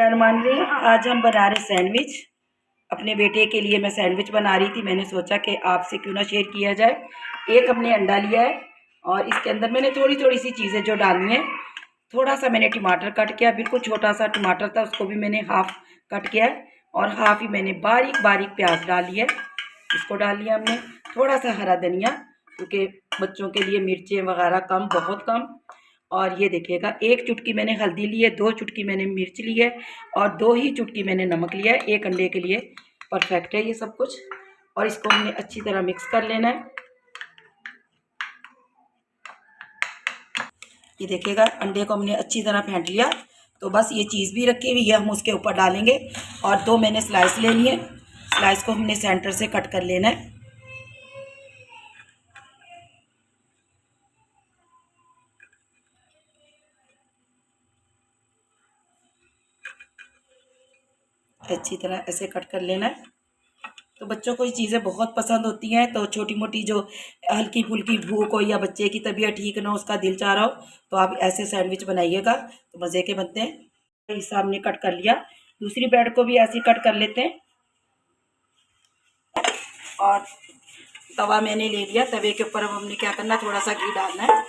रहमान रही, आज हम बना रहे सैंडविच। अपने बेटे के लिए मैं सैंडविच बना रही थी। मैंने सोचा कि आपसे क्यों ना शेयर किया जाए। एक हमने अंडा लिया है और इसके अंदर मैंने थोड़ी थोड़ी सी चीज़ें जो डालनी है। थोड़ा सा मैंने टमाटर कट किया, बिल्कुल छोटा सा टमाटर था, उसको भी मैंने हाफ कट किया है। और हाफ ही मैंने बारीक बारीक प्याज डाल लिया, इसको डाल लिया हमने। थोड़ा सा हरा धनिया, क्योंकि बच्चों के लिए मिर्चें वगैरह कम, बहुत कम। और ये देखिएगा, एक चुटकी मैंने हल्दी ली है, 2 चुटकी मैंने मिर्च ली है और 2 ही चुटकी मैंने नमक लिया है। एक अंडे के लिए परफेक्ट है ये सब कुछ। और इसको हमने अच्छी तरह मिक्स कर लेना है। ये देखिएगा, अंडे को हमने अच्छी तरह फेंट लिया। तो बस ये चीज़ भी रखी हुई है, हम उसके ऊपर डालेंगे। और 2 मैंने स्लाइस ले लिए, स्लाइस को हमने सेंटर से कट कर लेना है। अच्छी तरह ऐसे कट कर लेना है। तो बच्चों को ये चीज़ें बहुत पसंद होती हैं। तो छोटी मोटी जो हल्की फुल्की भूख हो या बच्चे की तबीयत ठीक ना हो, उसका दिल चाह रहा हो, तो आप ऐसे सैंडविच बनाइएगा, तो मज़े के बनते हैं। इस हमने कट कर लिया, दूसरी ब्रेड को भी ऐसे ही कट कर लेते हैं। और तवा मैंने ले लिया, तवे के ऊपर हमने क्या करना, थोड़ा सा घी डालना है।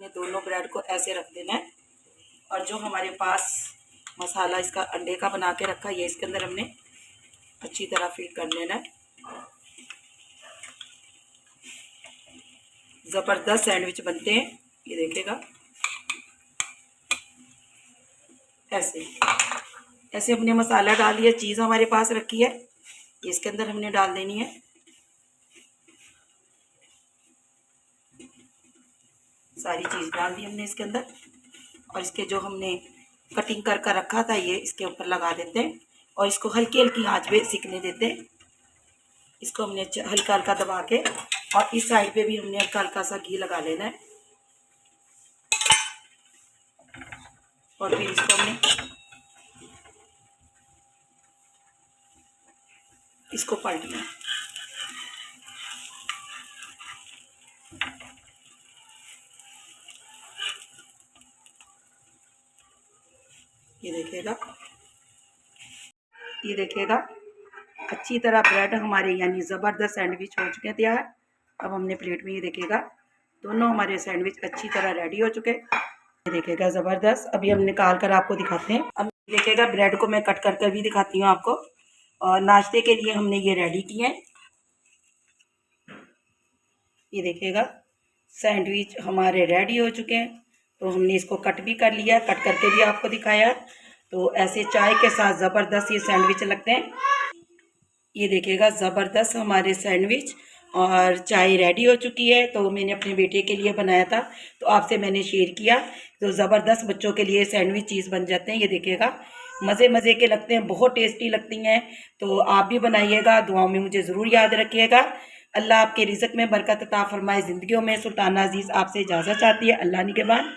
दोनों ब्रेड को ऐसे रख देना है। और जो हमारे पास मसाला इसका अंडे का बना के रखा, ये इसके अंदर हमने अच्छी तरह फिल कर लेना है। ज़बरदस्त सैंडविच बनते हैं, ये देखिएगा। ऐसे ऐसे हमने मसाला डाल दिया, चीज़ हमारे पास रखी है, ये इसके अंदर हमने डाल देनी है। सारी चीज़ डाल दी हमने इसके अंदर। और इसके जो हमने कटिंग कर कर रखा था, ये इसके ऊपर लगा देते हैं और इसको हल्की हल्की आंच पे सिकने देते हैं। इसको हमने हल्का हल्का दबा के, और इस साइड पे भी हमने हल्का हल्का सा घी लगा लेना है। और फिर इसको हमने इसको पलटना है। ये देखिएगा, अच्छी तरह ब्रेड हमारे यानी ज़बरदस्त सैंडविच हो चुके हैं तैयार। अब हमने प्लेट में, ये देखिएगा, दोनों हमारे सैंडविच अच्छी तरह रेडी हो चुके। ये देखिएगा ज़बरदस्त। अभी हम निकाल कर आपको दिखाते हैं। अब देखिएगा, ब्रेड को मैं कट कर भी दिखाती हूँ आपको। और नाश्ते के लिए हमने ये रेडी किए हैं। ये देखिएगा, सैंडविच हमारे रेडी हो चुके हैं। तो हमने इसको कट भी कर लिया, कट करके भी आपको दिखाया। तो ऐसे चाय के साथ ज़बरदस्त ये सैंडविच लगते हैं। ये देखिएगा, ज़बरदस्त हमारे सैंडविच और चाय रेडी हो चुकी है। तो मैंने अपने बेटे के लिए बनाया था, तो आपसे मैंने शेयर किया। तो ज़बरदस्त बच्चों के लिए सैंडविच चीज़ बन जाते हैं। ये देखिएगा, मज़े मज़े के लगते हैं, बहुत टेस्टी लगती हैं। तो आप भी बनाइएगा, दुआओं में मुझे ज़रूर याद रखिएगा। अल्लाह आपके रिज़्क़ में बरकत अता फरमाए। ज़िंदगियों में सुल्ताना अज़ीज़ आपसे इजाज़त चाहती है। अल्लाह निगहबान।